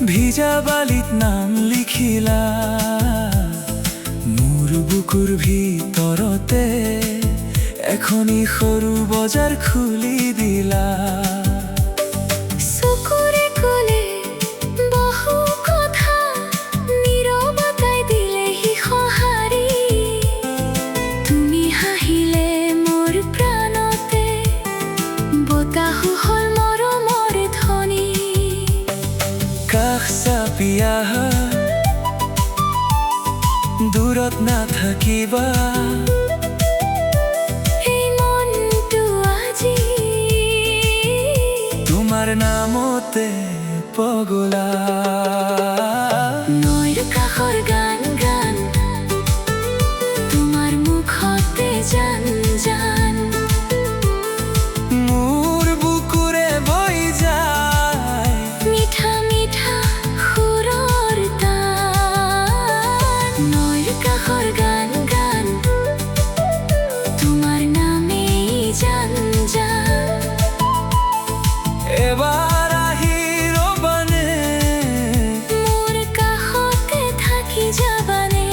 ভিজা বালিত নাম লিখিলা মোৰ বুকুৰ ভিতৰতে এখনি সৰু বজাৰ খুলি দিলা চকুৰে ক'লে বহু কথা নীৰৱতাই দিলেহি সঁহাৰি তুমি হাঁহিলে মোৰ প্ৰাণতে বতাহো হ'ল মৰমৰ ধ্বনি কাষ চাপি আহা দূৰত নাথাকিবা তোমাৰ নামতে পগলা নৈৰ কাষৰ গান গান তোমাৰ মুখতে জান জান মোৰ বুকুৰে বৈ যায় মিঠা মিঠা সুৰৰ তান নৈৰ কাষৰ গান গান তোমাৰ নামেই জান জান এবাৰ আহি ৰবানে মোৰ কাষতে থাকি যাবানে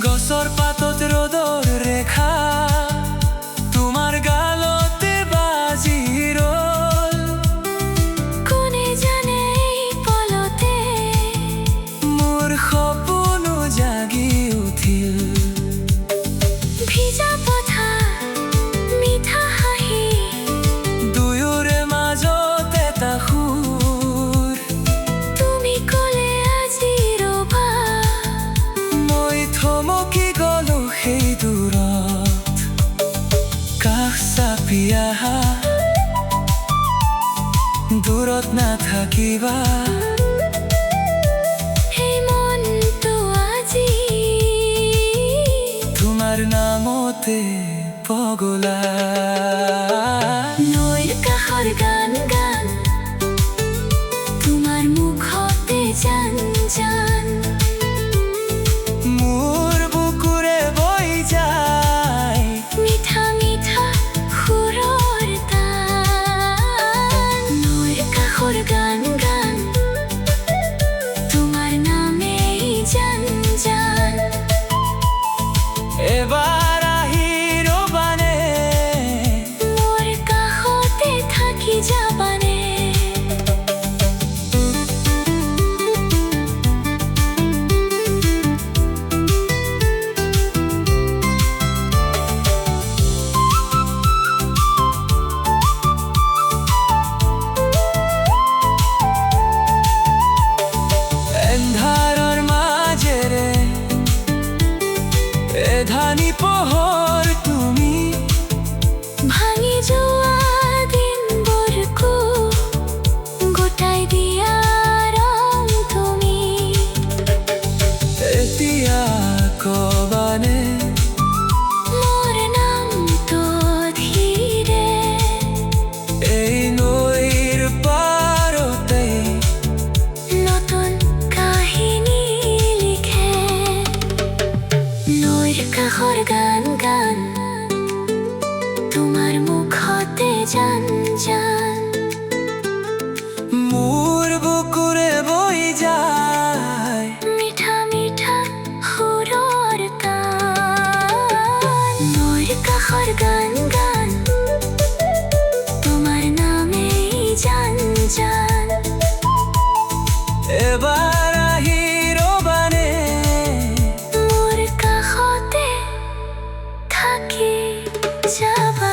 গছৰ পাতত ৰ'দৰ ৰেখা তোমাৰ গালতে বাজি ৰ'ল কোনে জানে এই পলতে মোৰ সপোনো জাগি উঠিল ভিজা পথাৰ মিঠা হাঁহি দুয়োৰে মাজত এটা সুৰ তুমি ক'লে আজি ৰ'বা মই থমকি গলো সেই দূৰত কাষ চাপি আহা দূৰত নাথাকিবা সেই মনটো আজি তোমাৰ নামতে পগলা নৈৰ কাষৰ গান গান তোমাৰ মুখতে জান জান মোৰ বুকুৰে বৈ যায় মিঠা মিঠা সুৰৰ তান নৈৰ কাষৰ গান গান তোমাৰ নামেই জান জান এবাৰ আহি ৰবানে মোৰ কাষতে থাকি যাবানে এন্ধাৰৰ মাজেৰে এধানি পোহৰ তুমি ভাঙি যোৱা দিনবোৰকো গোটাই দিয়া ৰং তুমি এতিয়া কবানে মোৰ নামটো ধীৰে এই নৈৰ পাৰতে নতুন কাহিনী লিখে নৈৰ কাষৰ গান গান তোমাৰ মুখতে জান জান মোৰ বুকুৰে বৈ যায় মিঠা মিঠা সুৰৰ তান নৈৰ কাষৰ গান গান তোমাৰ নামেই জান জান এবাৰ আহি ৰবানে মোৰ কাষতে থাকি যাবা